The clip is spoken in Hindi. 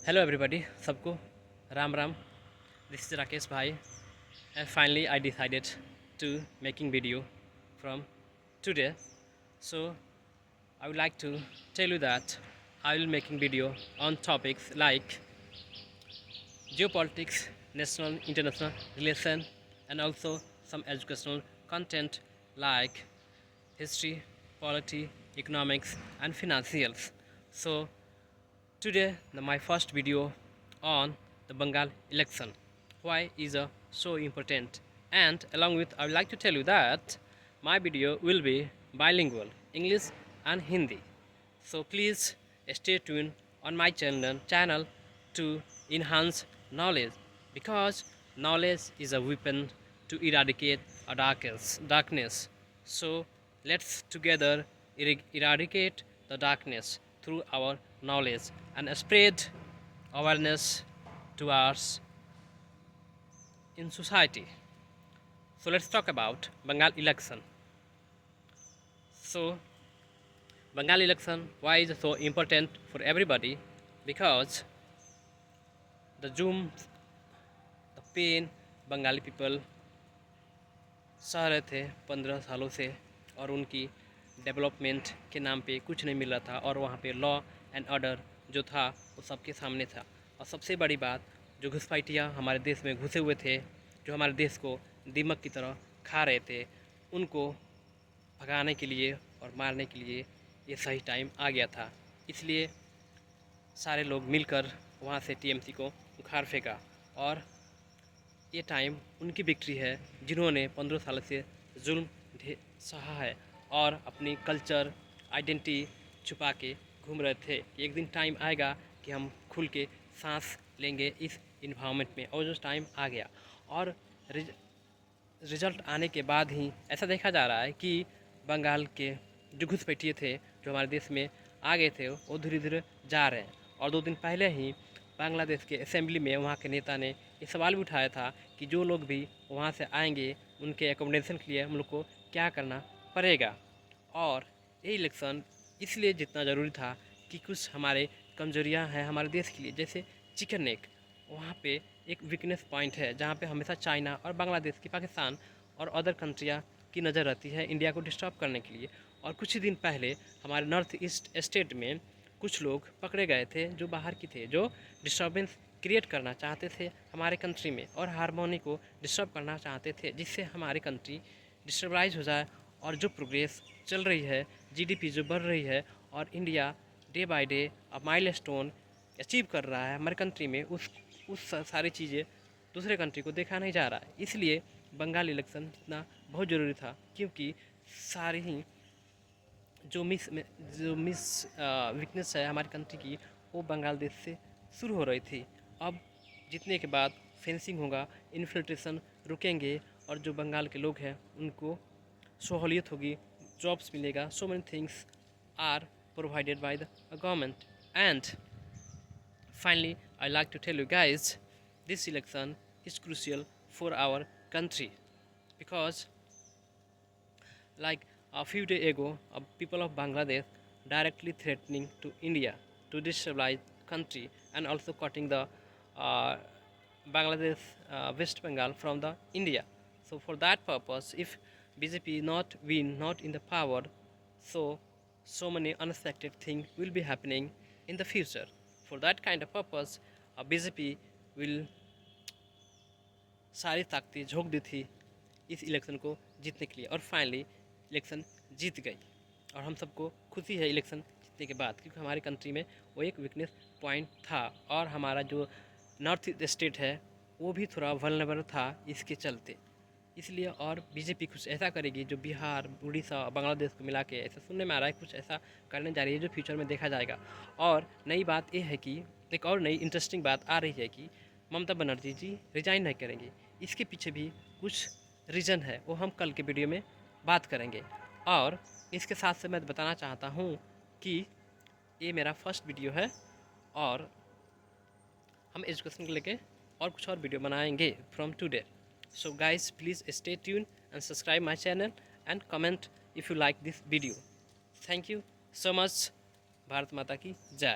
Hello everybody, सबको Ram Ram. This is Rakesh Bhai, and finally I decided to making video from today. So I would like to tell you that I will making video on topics like geopolitics, national international relation, and also some educational content like history, polity, economics, and financials. So today, my first video on the Bengal election. Why is so important? And along with, I would like to tell you that my video will be bilingual, English and Hindi. So please stay tuned on my channel to enhance knowledge, because knowledge is a weapon to eradicate a darkness. So let's together eradicate the darkness through our knowledge and spread awareness to us in society. So let's talk about Bengal election. So Bengal election, why is it so important for everybody? Because the doom, the pain Bengali people सह रहे थे 15 सालों से, और उनकी डेवलपमेंट के नाम पे कुछ नहीं मिल रहा था, और वहाँ पे लॉ एंड ऑर्डर जो था वो सबके सामने था. और सबसे बड़ी बात, जो घुसपैठिया हमारे देश में घुसे हुए थे, जो हमारे देश को दीमक की तरह खा रहे थे, उनको भगाने के लिए और मारने के लिए ये सही टाइम आ गया था. इसलिए सारे लोग मिलकर वहाँ से टीएमसी को उखाड़ फेंका, और ये टाइम उनकी विक्ट्री है जिन्होंने 15 साल से जुल्म सहा है और अपनी कल्चर आइडेंटिटी छुपा के घूम रहे थे. एक दिन टाइम आएगा कि हम खुल के सांस लेंगे इस इन्वायरमेंट में, और जो टाइम आ गया. और रिजल्ट आने के बाद ही ऐसा देखा जा रहा है कि बंगाल के जो घुसपैठिए थे, जो हमारे देश में आ गए थे, वो धीरे धीरे जा रहे हैं. और 2 दिन पहले ही बांग्लादेश के असेंबली में वहाँ के नेता ने ये सवाल भी उठाया था कि जो लोग भी वहाँ से आएंगे उनके एकोमोडेशन के लिए हम लोग को क्या करना पड़ेगा. और ये इलेक्शन इसलिए जितना ज़रूरी था कि कुछ हमारे कमजोरियाँ हैं हमारे देश के लिए, जैसे चिकन नेक. वहाँ पे एक वीकनेस पॉइंट है जहाँ पे हमेशा चाइना और बांग्लादेश की, पाकिस्तान और अदर कंट्रियाँ की नज़र रहती है इंडिया को डिस्टर्ब करने के लिए. और कुछ ही दिन पहले हमारे नॉर्थ ईस्ट स्टेट में कुछ लोग पकड़े गए थे जो बाहर की थे, जो डिस्टर्बेंस क्रिएट करना चाहते थे हमारे कंट्री में, और हारमोनी को डिस्टर्ब करना चाहते थे, जिससे हमारी कंट्री डिस्टर्बलाइज हो जाए. और जो प्रोग्रेस चल रही है, जीडीपी जो बढ़ रही है, और इंडिया डे बाय डे अब माइलस्टोन अचीव कर रहा है हमारे कंट्री में, उस सारी चीज़ें दूसरे कंट्री को देखा नहीं जा रहा है. इसलिए बंगाल इलेक्शन इतना बहुत ज़रूरी था, क्योंकि सारी ही जो मिस वीकनेस है हमारी कंट्री की, वो बंगाल देश से शुरू हो रही थी. अब जीतने के बाद फेंसिंग होगा, इन्फिल्ट्रेशन रुकेंगे, और जो बंगाल के लोग हैं उनको सहूलियत होगी, जॉब्स मिलेगा. So many things are provided by the government. And finally I like to tell you guys, this election is crucial for our country, because like a few days ago, people of Bangladesh directly threatening to India to destabilize country, and also cutting the Bangladesh West Bengal from the India. So for that purpose, if BJP not win, not in the power, so many unexpected things will be happening in the future. For that kind of purpose, BJP will सारी ताकतें झोंक दी थी इस इलेक्शन को जीतने के लिए, और फाइनली इलेक्शन जीत गई. और हम सबको खुशी है इलेक्शन जीतने के बाद, क्योंकि हमारी कंट्री में वो एक वीकनेस पॉइंट था, और हमारा जो नॉर्थ ईस्ट स्टेट है वो भी थोड़ा वल्नरेबल था इसके चलते. इसलिए और बीजेपी कुछ ऐसा करेगी जो बिहार, उड़ीसा, बांग्लादेश को मिला के, ऐसा सुनने में आ रहा है, कुछ ऐसा करने जा रही है जो फ्यूचर में देखा जाएगा. और नई बात ये है कि एक और नई इंटरेस्टिंग बात आ रही है कि ममता बनर्जी जी रिजाइन नहीं करेंगी. इसके पीछे भी कुछ रीज़न है, वो हम कल के वीडियो में बात करेंगे. और इसके साथ से मैं बताना चाहता हूँ कि ये मेरा फर्स्ट वीडियो है, और हम एजुकेशन को लेके और कुछ और वीडियो बनाएंगे from today. So guys please stay tune and subscribe my channel and comment if you like this video. Thank you so much. Bharat माता की जय.